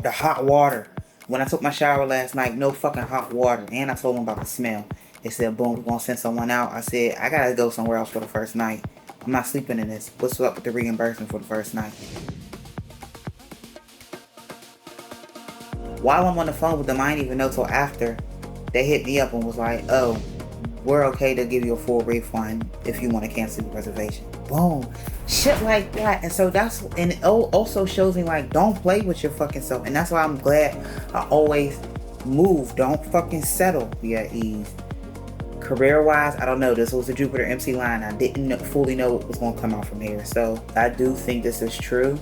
The hot water. When I took my shower last night, no fucking hot water. And I told them about the smell. They said, boom, we're gonna send someone out. I said, I gotta go somewhere else for the first night. I'm not sleeping in this. What's up with the reimbursement for the first night? While I'm on the phone with them, I didn't even know till after. They hit me up and was like, oh, we're okay to give you a full refund if you want to cancel your reservation. Boom. Shit like that. And so that's, and it also shows me like, don't play with your fucking self. And that's why I'm glad I always move. Don't fucking settle. Be at ease. Career wise, I don't know. This was a Jupiter MC line. I didn't fully know what was going to come out from here. So I do think this is true.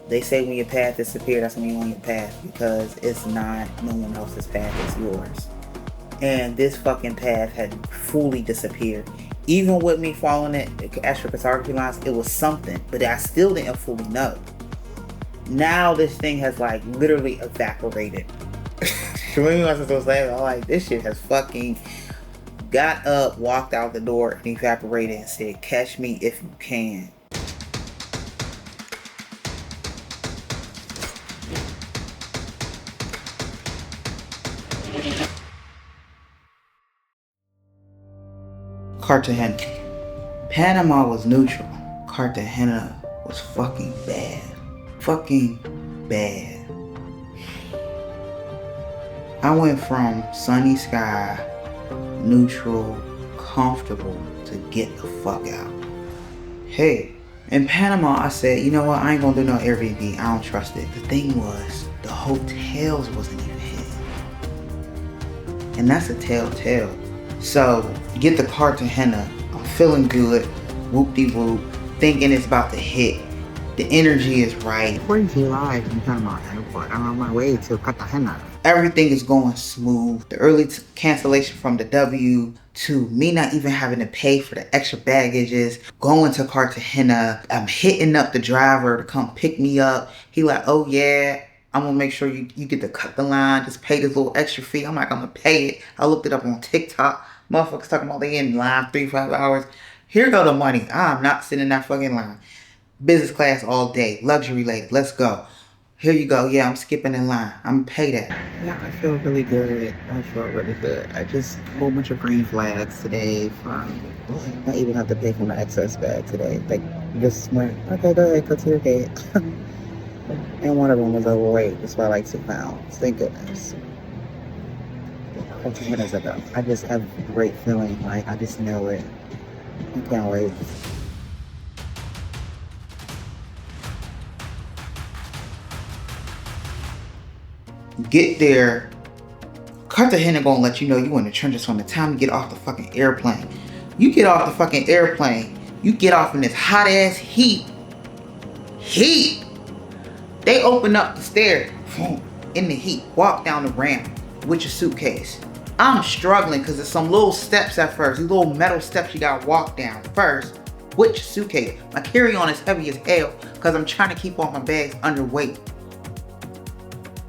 They say when your path disappears, that's when you're on your path, because it's not no one else's path, it's yours. And this fucking path had fully disappeared. Even with me following it, astrocartography lines, it was something, but I still didn't fully know. Now this thing has like literally evaporated. I'm like, this shit has fucking got up, walked out the door, and evaporated and said, catch me if you can. Cartagena. Panama was neutral. Cartagena was fucking bad. Fucking bad. I went from sunny sky, neutral, comfortable, to get the fuck out. Hey, in Panama I said, you know what, I ain't gonna do no Airbnb, I don't trust it. The thing was, the hotels wasn't even hitting. And that's a telltale. So, get the Cartagena, I'm feeling good, whoop-de-whoop, thinking it's about to hit. The energy is right. 4th July in Panama Airport. I'm on my way to Cartagena. Everything is going smooth. The early cancellation from the W to me not even having to pay for the extra baggages, going to Cartagena. I'm hitting up the driver to come pick me up. He like, oh yeah, I'm gonna make sure you get to cut the line, just pay this little extra fee. I'm like, I'm gonna pay it. I looked it up on TikTok. Motherfuckers talking about they in line 3-5 hours. Here go the money. I'm not sitting in that fucking line. Business class all day, luxury lady, let's go. Here you go. Yeah, I'm skipping in line. I'm gonna pay that. Yeah, I feel really good. I feel really good. I just a whole bunch of green flags today from, I even have to pay for my excess bag today. Like, just went, okay, go ahead, go to your gate. And one of them was overweight, just by like 2 pounds. Thank goodness. Okay, what is it though? I just have a great feeling, like, I just know it. I can't wait. Get there. Cartagena gonna let you know you in the trenches from the time you get off the fucking airplane. You get off the fucking airplane, you get off in this hot ass heat. They open up the stairs in the heat, walk down the ramp with your suitcase. I'm struggling because there's some little steps at first, these little metal steps you gotta walk down first with your suitcase. My carry-on is heavy as hell because I'm trying to keep all my bags underweight.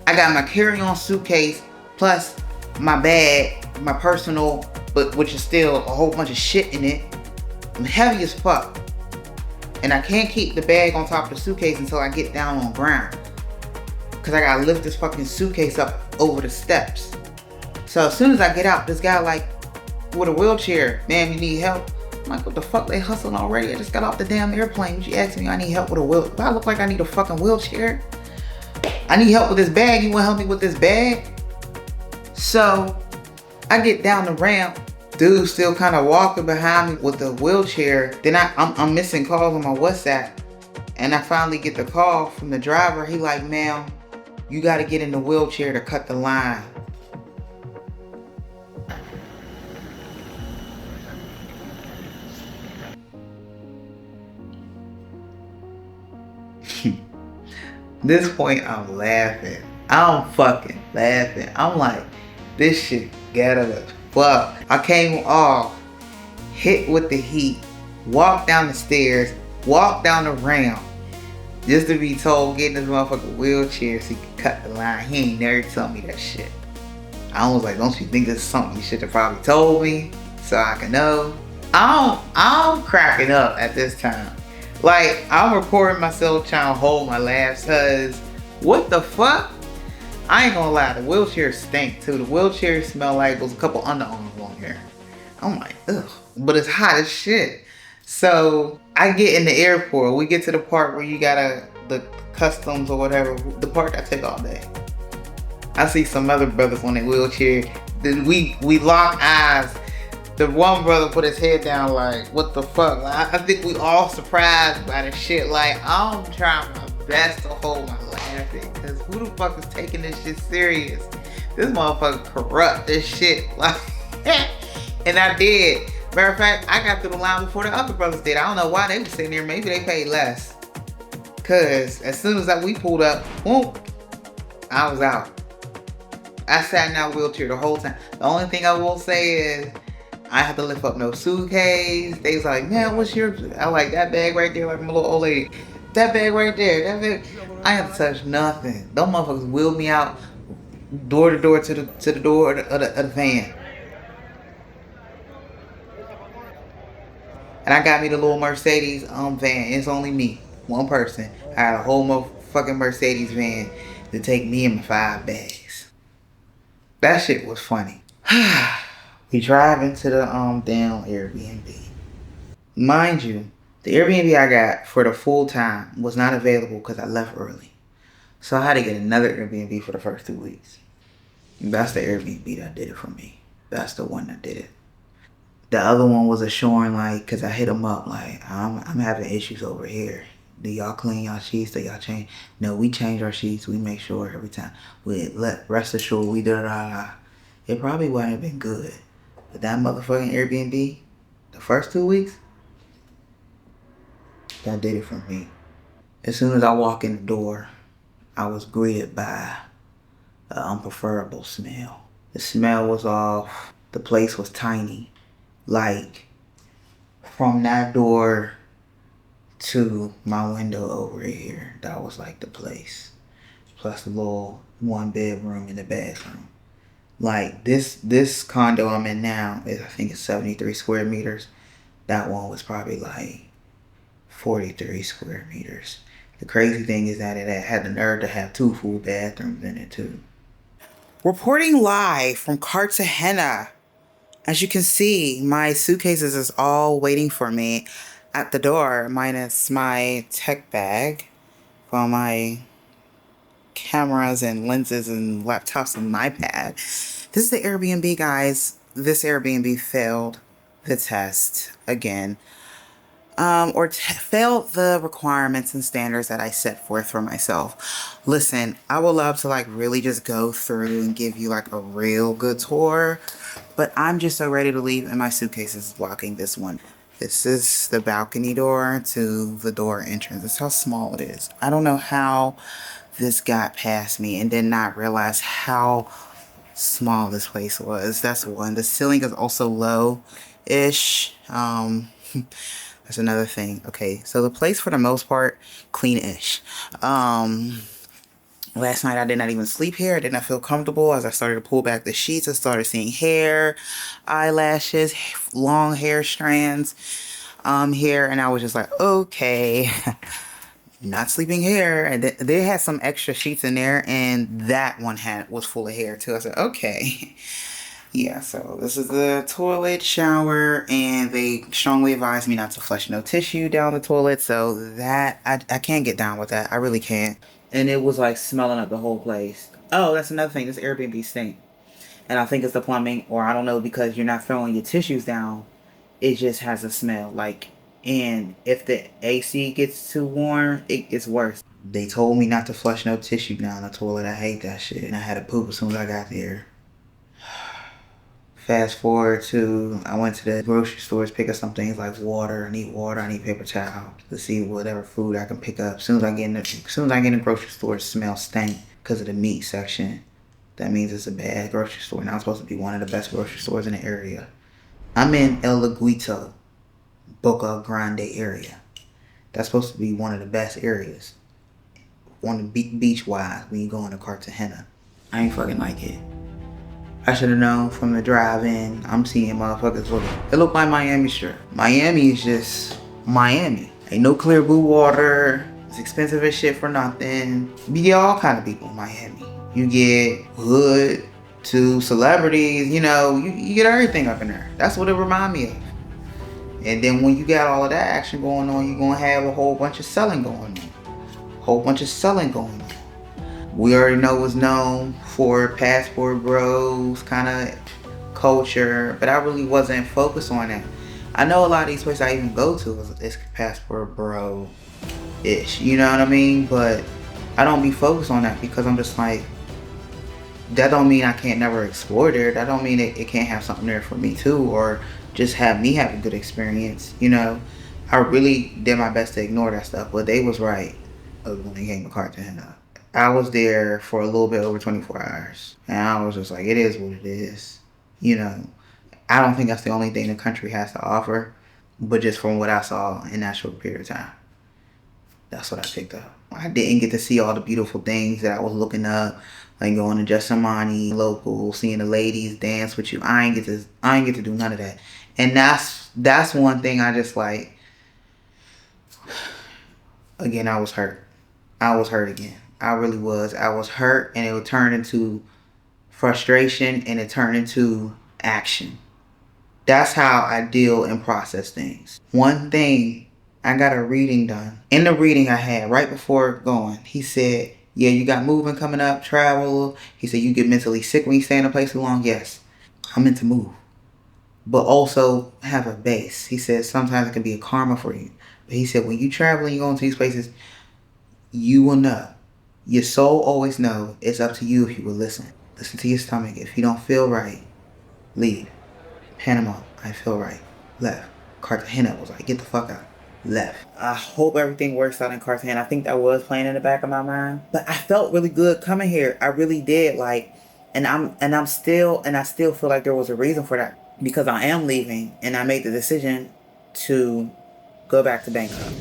I got my carry-on suitcase plus my bag, my personal, but which is still a whole bunch of shit in it. I'm heavy as fuck. And I can't keep the bag on top of the suitcase until I get down on ground. Cause I gotta lift this fucking suitcase up over the steps. So as soon as I get out, this guy like, with a wheelchair, ma'am, you need help? I'm like, what the fuck, they hustling already? I just got off the damn airplane. Would you ask me I need help with a wheelchair? Do I look like I need a fucking wheelchair? I need help with this bag. You wanna help me with this bag? So I get down the ramp. Dude still kind of walking behind me with the wheelchair. Then I'm missing calls on my WhatsApp. And I finally get the call from the driver. He like, ma'am, you gotta get in the wheelchair to cut the line. This point, I'm laughing. I'm fucking laughing. I'm like, this shit gotta look fuck. I came off, hit with the heat, walked down the stairs, walked down the ramp, just to be told get in this motherfucking wheelchair so he can cut the line. He ain't never told me that shit. I was like, don't you think this is something you should have probably told me so I can know? I'm cracking up at this time. Like, I'm recording myself trying to hold my laughs because What the fuck? I ain't gonna lie, the wheelchairs stink too. The wheelchairs smell like those couple underarms on here. I'm like, ugh. But it's hot as shit. So I get in the airport. We get to the part where you gotta, the customs or whatever, the part that take all day. I see some other brothers on their wheelchair. We lock eyes. The one brother put his head down like, what the fuck? Like, I think we all surprised by the shit. Like, I'm trying my best to hold my laughing. Cause who the fuck is taking this shit serious? This motherfucker corrupt this shit. Like, and I did. Matter of fact, I got through the line before the other brothers did. I don't know why they were sitting there. Maybe they paid less. Cause as soon as we pulled up, whoop, I was out. I sat in that wheelchair the whole time. The only thing I will say is I had to lift up no suitcase. They was like, man, what's your, I like that bag right there, like my little old lady. That bag right there, that bag. I had to touch nothing. Those motherfuckers wheeled me out door to door to the door of the van. And I got me the little Mercedes van. It's only me, one person. I had a whole motherfucking Mercedes van to take me and my 5 bags. That shit was funny. We drive into the damn Airbnb. Mind you, the Airbnb I got for the full time was not available because I left early. So I had to get another Airbnb for the first 2 weeks. That's the Airbnb that did it for me. That's the one that did it. The other one was assuring, like, because I hit them up, like, I'm having issues over here. Do y'all clean y'all sheets? Do y'all change? No, we change our sheets. We make sure every time. We let rest assured we da. It probably wouldn't have been good. But that motherfucking Airbnb, the first 2 weeks, that did it for me. As soon as I walk in the door, I was greeted by an unpreferable smell. The smell was off. The place was tiny. Like, from that door to my window over here, that was like the place. Plus the little 1 bedroom in the bathroom. Like, this condo I'm in now is, I think it's 73 square meters. That one was probably like 43 square meters. The crazy thing is that it had the nerve to have 2 full bathrooms in it too. Reporting live from Cartagena. As you can see, my suitcases is all waiting for me at the door, minus my tech bag for my cameras and lenses and laptops and my iPad. This is the Airbnb, guys. This Airbnb failed the test again. Failed the requirements and standards that I set forth for myself. Listen, I would love to like really just go through and give you like a real good tour, but I'm just so ready to leave and my suitcase is blocking this one. This is the balcony door to the door entrance. That's how small it is. I don't know how this got past me and did not realize how small this place was. That's one. The ceiling is also low-ish. That's another thing. Okay, so the place for the most part, clean-ish. Last night I did not even sleep here. I did not feel comfortable. As I started to pull back the sheets, I started seeing hair, eyelashes, long hair strands here, and I was just like, okay, not sleeping here. And they had some extra sheets in there, and that one was full of hair too. I said, okay. Yeah, so this is the toilet, shower, and they strongly advised me not to flush no tissue down the toilet, so that, I can't get down with that. I really can't. And it was like smelling up the whole place. Oh, that's another thing. This Airbnb stink. And I think it's the plumbing, or I don't know, because you're not throwing your tissues down. It just has a smell. Like, and if the AC gets too warm, it gets worse. They told me not to flush no tissue down the toilet. I hate that shit. And I had to poop as soon as I got there. Fast forward to, I went to the grocery stores, pick up some things like water. I need water, I need paper towel to see whatever food I can pick up. As soon as I get in the grocery store, it smells stank because of the meat section. That means it's a bad grocery store. Now it's supposed to be one of the best grocery stores in the area. I'm in El Laguito, Boca Grande area. That's supposed to be one of the best areas. On the beach-wise when you go into Cartagena. I ain't fucking like it. I should have known from the drive-in. I'm seeing motherfuckers looking. It look like Miami strip. Miami is just Miami. Ain't no clear blue water. It's expensive as shit for nothing. You get all kind of people in Miami. You get hood to celebrities, you know, you get everything up in there. That's what it remind me of. And then when you got all of that action going on, you're gonna have a whole bunch of selling going on. We already know it's known for passport bros kind of culture, but I really wasn't focused on that. I know a lot of these places I even go to is passport bro-ish, you know what I mean? But I don't be focused on that because I'm just like, that don't mean I can't never explore there. That don't mean it can't have something there for me too, or just have me have a good experience, you know? I really did my best to ignore that stuff, but they was right when they came to Cartagena. I was there for a little bit over 24 hours, and I was just like, it is what it is, you know? I don't think that's the only thing the country has to offer, but just from what I saw in that short period of time, that's what I picked up. I didn't get to see all the beautiful things that I was looking up, like going to Jessamine local, seeing the ladies dance with you. I ain't get to do none of that. And that's one thing I just like. Again, I was hurt. I was hurt again. I really was. I was hurt, and it would turn into frustration, and it turned into action. That's how I deal and process things. One thing, I got a reading done. In the reading I had right before going, he said, yeah, you got moving coming up, travel. He said, you get mentally sick when you stay in a place too long. Yes, I'm meant to move, but also have a base. He said, sometimes it can be a karma for you. But he said, when you travel and you go into these places, you will know. Your soul always know. It's up to you if you will listen. Listen to your stomach. If you don't feel right, leave. Panama, I feel right. Left. Cartagena was like, get the fuck out. Left. I hope everything works out in Cartagena. I think that was playing in the back of my mind. But I felt really good coming here. I really did. Like, I still feel like there was a reason for that. Because I am leaving, and I made the decision to go back to Bangkok.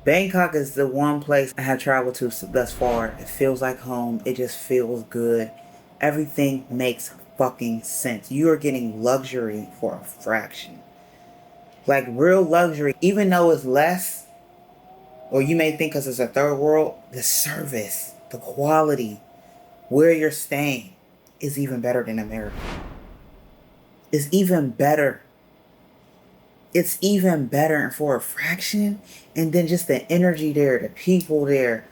Bangkok is the one place I have traveled to thus far. It feels like home. It just feels good. Everything makes fucking sense. You are getting luxury for a fraction. Like real luxury, even though it's less, or you may think because it's a third world, the service, the quality, where you're staying is even better than America. It's even better. It's even better, and for a fraction. And then just the energy there, the people there,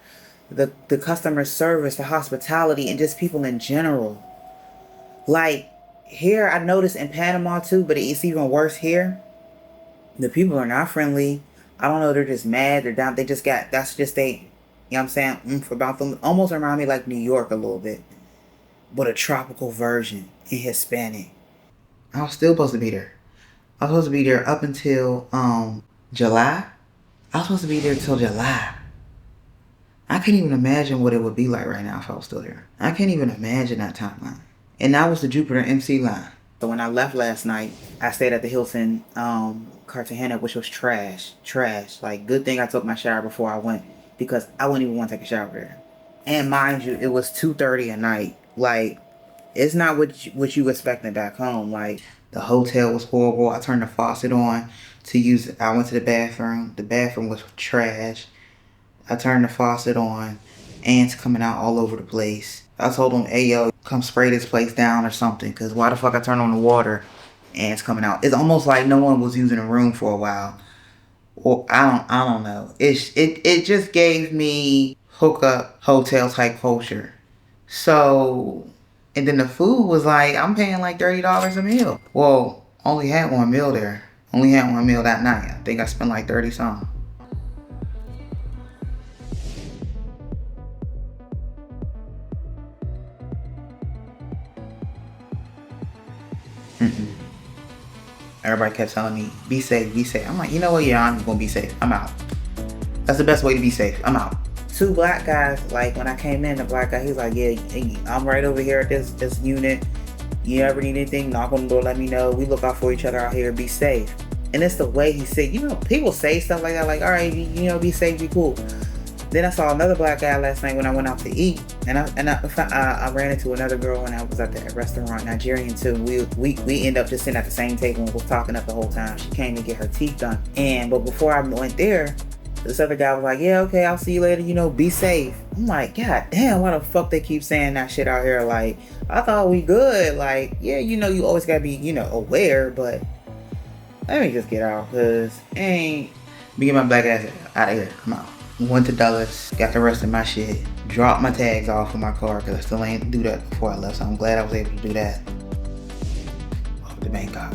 the customer service, the hospitality, and just people in general. Like here, I noticed in Panama too, but it's even worse here. The people are not friendly. I don't know, they're just mad, they're down, that's just they, you know what I'm saying, about them. Almost remind me like New York a little bit, but a tropical version in Hispanic. I was still supposed to be there. I was supposed to be there up until July. I was supposed to be there till July. I can't even imagine what it would be like right now if I was still there. I can't even imagine that timeline. And that was the Jupiter MC line. So when I left last night, I stayed at the Hilton Cartagena, which was trash. Like, good thing I took my shower before I went, because I wouldn't even want to take a shower there. And mind you, it was 2:30 at night. Like, it's not what you expecting back home. Like, the hotel was horrible. I turned the faucet on to use it. I went to the bathroom. The bathroom was trash. I turned the faucet on. Ants coming out all over the place. I told them, hey, yo, come spray this place down or something, because why the fuck I turn on the water, ants coming out. It's almost like no one was using the room for a while. Or I don't know. It just gave me hookup hotel type culture. So, and then the food was like, I'm paying like $30 a meal. Well, only had one meal there. Only had one meal that night. I think I spent like 30 something. Everybody kept telling me, be safe, be safe. I'm like, you know what? Yeah, I'm just gonna be safe. I'm out. That's the best way to be safe. I'm out. Two black guys, like when I came in, the black guy, he's like, yeah, I'm right over here at this unit. You ever need anything, knock on the door, let me know. We look out for each other out here, be safe. And it's the way he said, you know, people say stuff like that, like, all right, you know, be safe, be cool. Then I saw another black guy last night when I went out to eat, and I ran into another girl when I was at the restaurant, Nigerian too. We end up just sitting at the same table and was talking up the whole time. She came to get her teeth done, but before I went there, This other guy was like, yeah, okay, I'll see you later, you know, be safe. I'm like, God damn, why the fuck they keep saying that shit out here? Like, I thought we good. Like, yeah, you know, you always gotta be, you know, aware, but let me just get out, cause ain't me get my black ass out of here. I'm out. Went to Dulles, got the rest of my shit, dropped my tags off of my car, cause I still ain't do that before I left, so I'm glad I was able to do that. Off to Bangkok.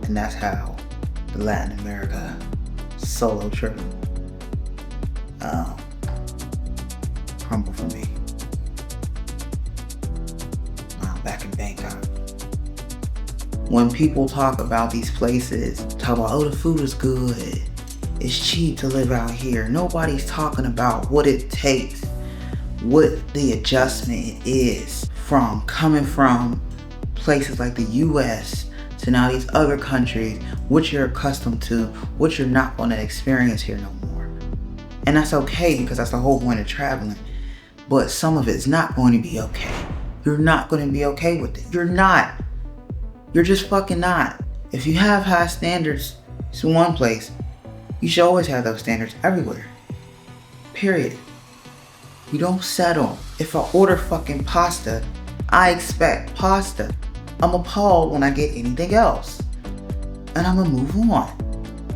And that's how the Latin America solo trip crumbled for me. Back in Bangkok. When people talk about these places, talk about, oh, the food is good, it's cheap to live out here. Nobody's talking about what it takes, what the adjustment is from coming from places like the US to now these other countries, what you're accustomed to, what you're not going to experience here no more. And that's okay, because that's the whole point of traveling. But some of it's not going to be okay. You're not going to be okay with it. You're not. You're just fucking not. If you have high standards in one place, you should always have those standards everywhere. Period. You don't settle. If I order fucking pasta, I expect pasta. I'm appalled when I get anything else. And I'm gonna move on.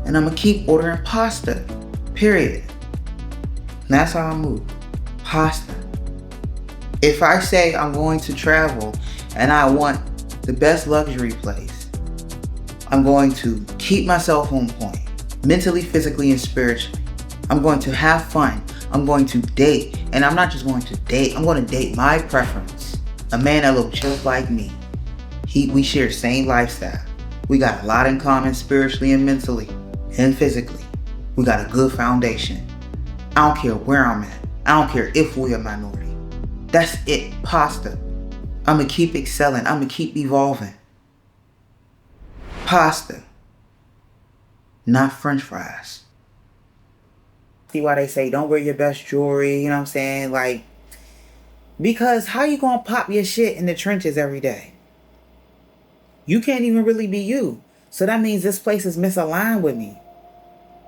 And I'm gonna keep ordering pasta. Period. And that's how I move. Pasta. If I say I'm going to travel and I want the best luxury place, I'm going to keep myself on point, mentally, physically, and spiritually. I'm going to have fun. I'm going to date. And I'm not just going to date, I'm going to date my preference. A man that looks just like me. We share the same lifestyle. We got a lot in common spiritually and mentally and physically. We got a good foundation. I don't care where I'm at. I don't care if we're a minority. That's it. Pasta. I'm going to keep excelling. I'm going to keep evolving. Pasta. Not French fries. See why they say don't wear your best jewelry, you know what I'm saying? Like, because how you going to pop your shit in the trenches every day? You can't even really be you. So that means this place is misaligned with me.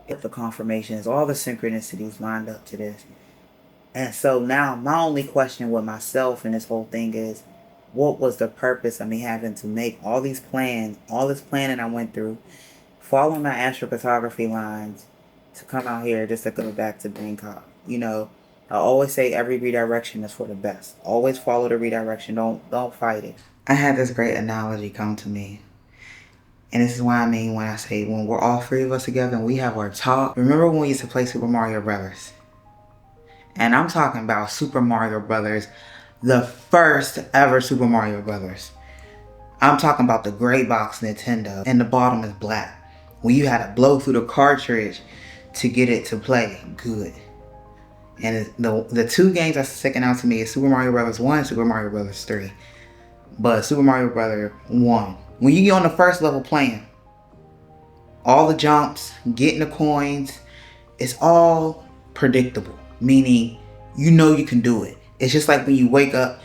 If the confirmations, all the synchronicities lined up to this. And so now my only question with myself and this whole thing is, what was the purpose of me having to make all these plans, all this planning I went through, following my astrophotography lines to come out here just to go back to Bangkok? You know, I always say every redirection is for the best. Always follow the redirection. Don't fight it. I had this great analogy come to me. And this is what I mean when I say when we're all three of us together and we have our talk. Remember when we used to play Super Mario Brothers? And I'm talking about Super Mario Brothers, the first ever Super Mario Brothers. I'm talking about the gray box Nintendo and the bottom is black. When you had to blow through the cartridge to get it to play good. And the two games that's sticking out to me is Super Mario Brothers 1 and Super Mario Brothers 3. But Super Mario Brothers 1, when you get on the first level playing, all the jumps, getting the coins, it's all predictable. Meaning, you know you can do it. It's just like when you wake up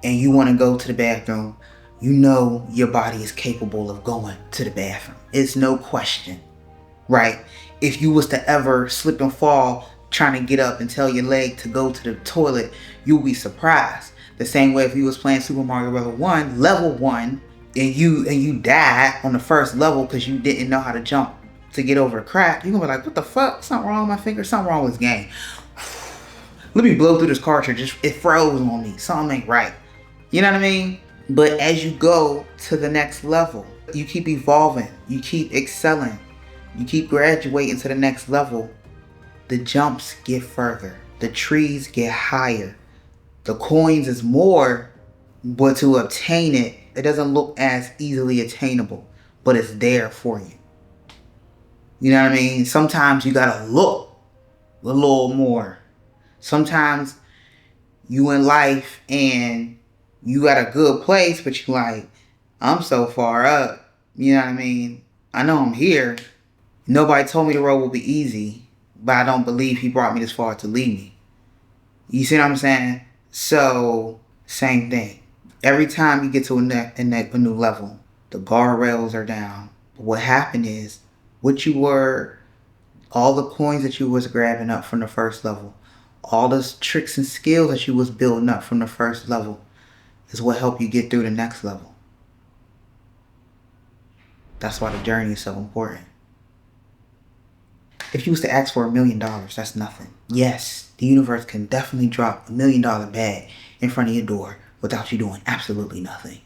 and you want to go to the bathroom, you know your body is capable of going to the bathroom. It's no question, right? If you was to ever slip and fall trying to get up and tell your leg to go to the toilet, you'll be surprised. The same way if you was playing Super Mario Bros. 1, level 1, and you died on the first level because you didn't know how to jump to get over a crack, you're gonna be like, what the fuck? Something wrong with my finger? Something wrong with this game. Let me blow through this cartridge. It froze on me. Something ain't right. You know what I mean? But as you go to the next level, you keep evolving. You keep excelling. You keep graduating to the next level. The jumps get further. The trees get higher. The coins is more, but to obtain it, it doesn't look as easily attainable, but it's there for you. You know what I mean? Sometimes you gotta look a little more. Sometimes you in life and you got a good place, but you like, I'm so far up. You know what I mean? I know I'm here. Nobody told me the road will be easy, but I don't believe he brought me this far to leave me. You see what I'm saying? So, same thing. Every time you get to a new level, the guardrails are down. But what happened is, what you were All the coins that you was grabbing up from the first level, all the tricks and skills that you was building up from the first level is what helped you get through the next level. That's why the journey is so important. If you was to ask for $1 million, that's nothing. Yes, the universe can definitely drop $1 million bag in front of your door without you doing absolutely nothing.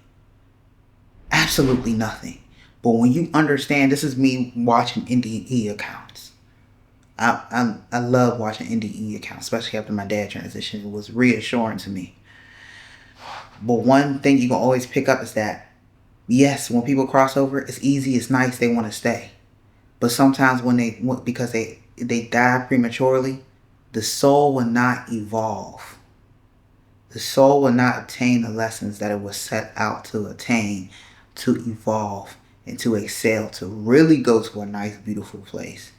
Absolutely nothing. But when you understand, this is me watching NDE accounts. I love watching NDE accounts, especially after my dad transitioned. It was reassuring to me. But one thing you can always pick up is that, yes, when people cross over, it's easy, it's nice, they want to stay. But sometimes because they die prematurely, the soul will not evolve. The soul will not obtain the lessons that it was set out to attain, to evolve, and to excel, to really go to a nice, beautiful place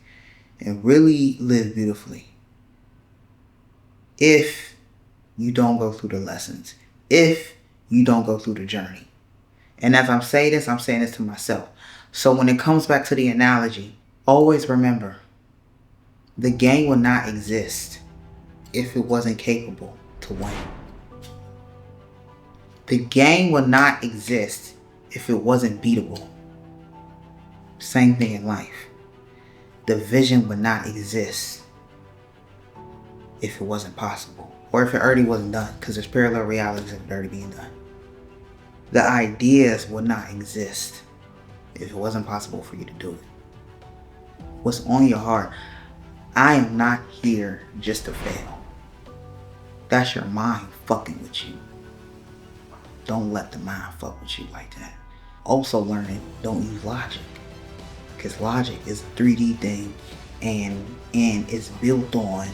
and really live beautifully. If you don't go through the lessons, if you don't go through the journey. And as I'm saying this to myself. So when it comes back to the analogy, always remember, the game would not exist if it wasn't capable to win. The game would not exist if it wasn't beatable. Same thing in life. The vision would not exist if it wasn't possible. Or if it already wasn't done, because there's parallel realities that are already being done. The ideas would not exist if it wasn't possible for you to do it. What's on your heart? I am not here just to fail. That's your mind fucking with you. Don't let the mind fuck with you like that. Also learning, don't use logic. Because logic is a 3D thing and it's built on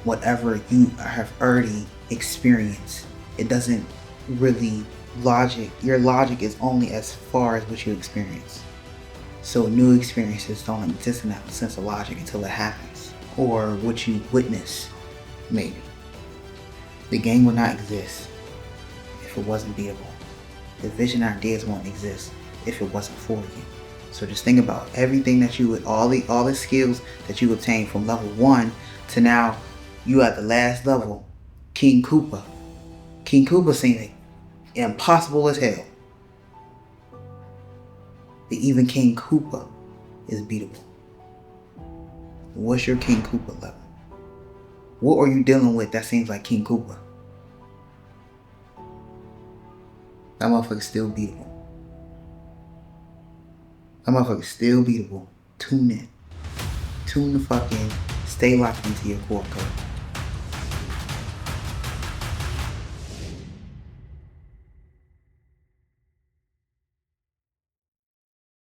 whatever you have already experienced. It doesn't really your logic is only as far as what you experience. So new experiences don't exist in that sense of logic until it happens. Or what you witness, maybe. The game would not exist if it wasn't beatable. The vision ideas won't exist if it wasn't for you. So just think about everything that you would, all the skills that you obtained from level 1 to now you at the last level, King Koopa. King Koopa seemed impossible as hell. But even King Koopa is beatable. What's your King Koopa level? What are you dealing with that seems like King Koopa? That motherfucker's still beatable. That motherfucker's still beatable. Tune in. Tune the fuck in. Stay locked into your core code.